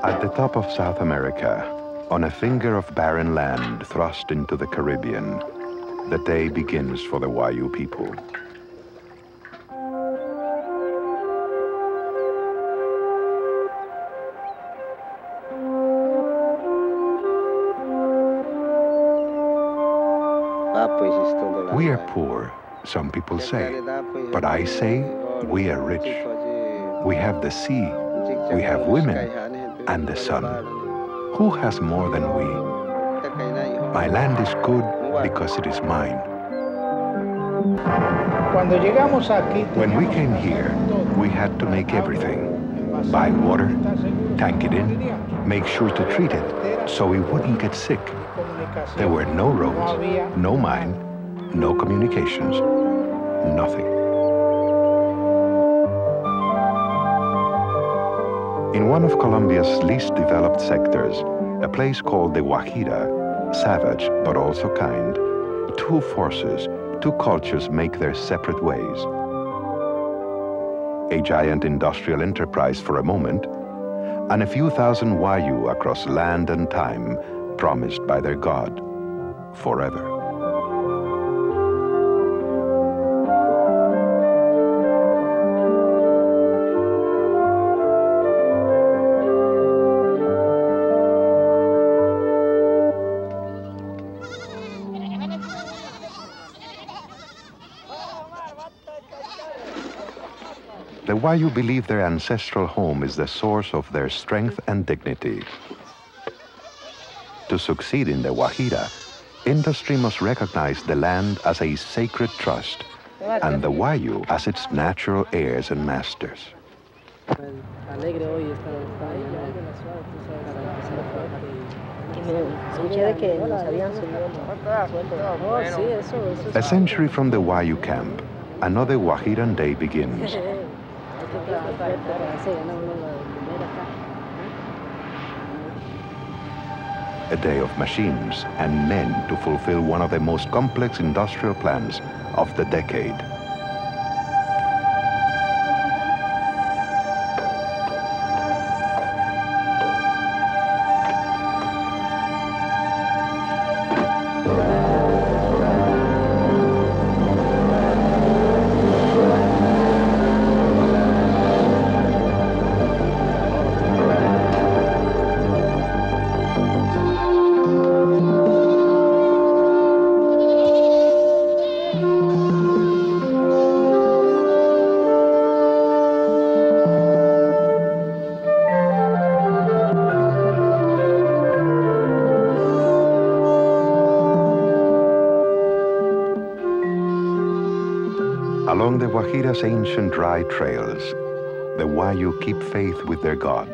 At the top of South America, on a finger of barren land thrust into the Caribbean, the day begins for the Wayuu people. We are poor, some people say, but I say we are rich. We have the sea, we have women, and the sun. Who has more than we? My land is good because it is mine. When we came here, we had to make everything. Buy water, tank it in, make sure to treat it so we wouldn't get sick. There were no roads, no mine, no communications, nothing. In one of Colombia's least developed sectors, a place called the Guajira, savage but also kind, two forces, two cultures make their separate ways. A giant industrial enterprise for a moment, and a few thousand Wayuu across land and time, promised by their God, forever. The Wayuu believe their ancestral home is the source of their strength and dignity. To succeed in the Guajira, industry must recognize the land as a sacred trust and the Wayuu as its natural heirs and masters. A century from the Wayuu camp, another Guajiran day begins. A day of machines and men to fulfill one of the most complex industrial plans of the decade. Along the Guajira's ancient dry trails, the Wayuu keep faith with their God.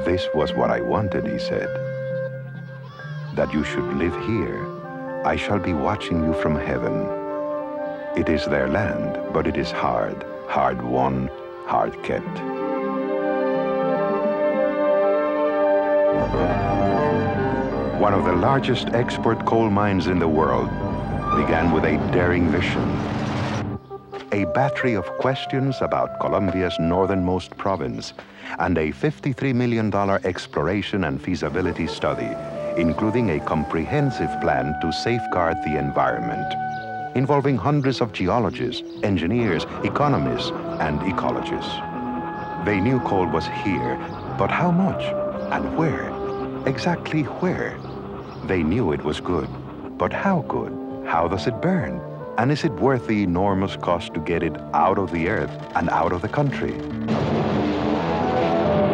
This was what I wanted, he said. That you should live here. I shall be watching you from heaven. It is their land, but it is hard, hard won, hard kept. One of the largest export coal mines in the world began with a daring vision. A battery of questions about Colombia's northernmost province and a $53 million exploration and feasibility study, including a comprehensive plan to safeguard the environment, involving hundreds of geologists, engineers, economists, and ecologists. They knew coal was here, but how much and where? Exactly where? They knew it was good, but how good? How does it burn? And is it worth the enormous cost to get it out of the earth and out of the country?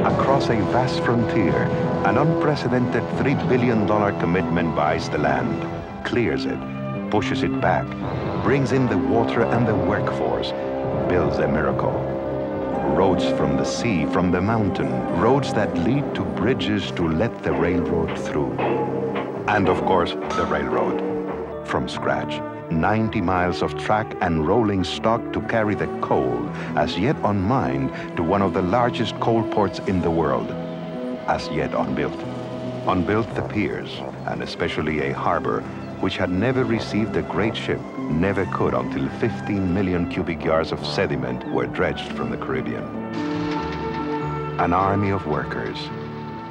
Across a vast frontier, an unprecedented $3 billion commitment buys the land, clears it, pushes it back, brings in the water and the workforce, builds a miracle. Roads from the sea, from the mountain, roads that lead to bridges to let the railroad through. And of course, the railroad. From scratch, 90 miles of track and rolling stock to carry the coal, as yet unmined, to one of the largest coal ports in the world, as yet unbuilt. Unbuilt the piers, and especially a harbor, which had never received a great ship, never could until 15 million cubic yards of sediment were dredged from the Caribbean. An army of workers,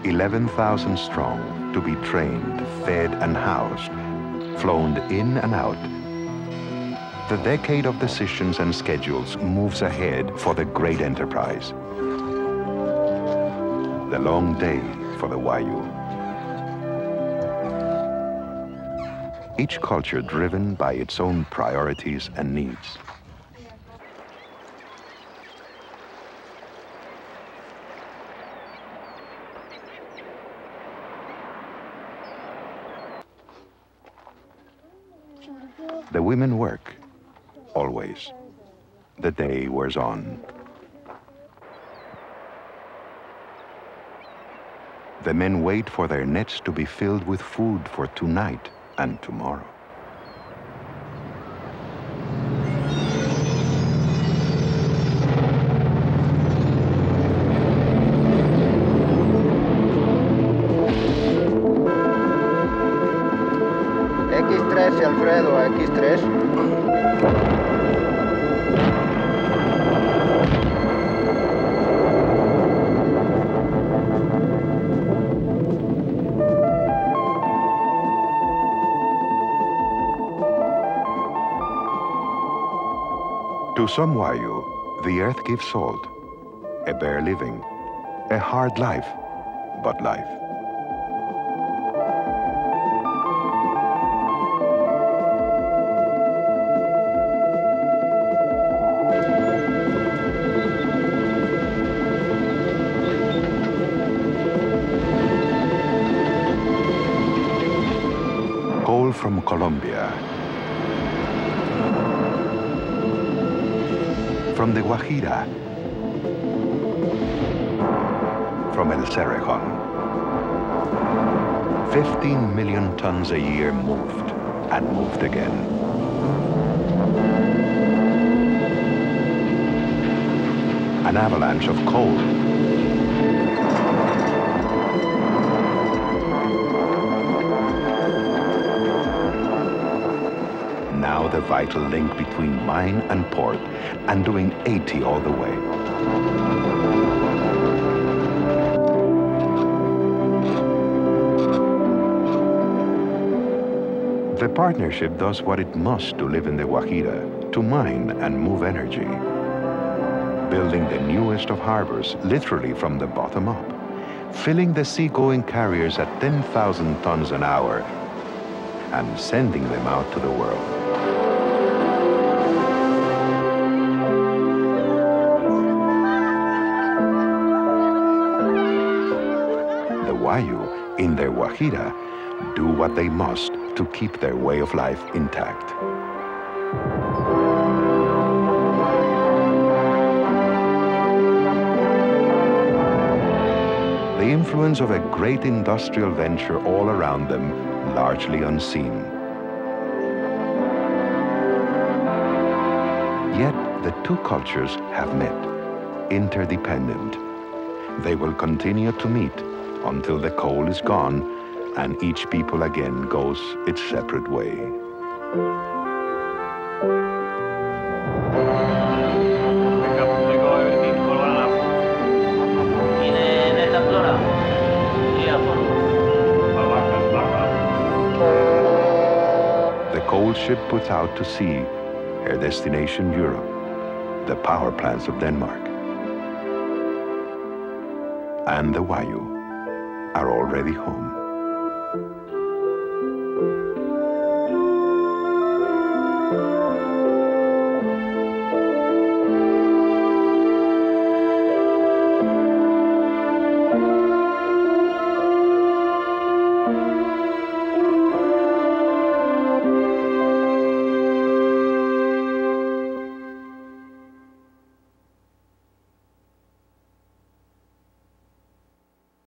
11,000 strong, to be trained, fed and housed, flown in and out. The decade of decisions and schedules moves ahead for the great enterprise. The long day for the Wayuu. Each culture driven by its own priorities and needs. The women work, always. The day wears on. The men wait for their nets to be filled with food for tonight and tomorrow. X3, Alfredo, X3. To some Wayuu, the earth gives salt, a bare living, a hard life, but life. Coal from Colombia, from the Guajira, from El Cerrejon. 15 million tons a year moved and moved again. An avalanche of coal. Now the vital link between mine and port, and doing 80 all the way. The partnership does what it must to live in the Guajira, to mine and move energy. Building the newest of harbors, literally from the bottom up. Filling the seagoing carriers at 10,000 tons an hour, and sending them out to the world. The Wayuu, in their Guajira, do what they must to keep their way of life intact. The influence of a great industrial venture all around them, largely unseen. Yet the two cultures have met, interdependent. They will continue to meet until the coal is gone and each people again goes its separate way. The coal ship puts out to sea, her destination Europe, the power plants of Denmark. And the Wayuu are already home.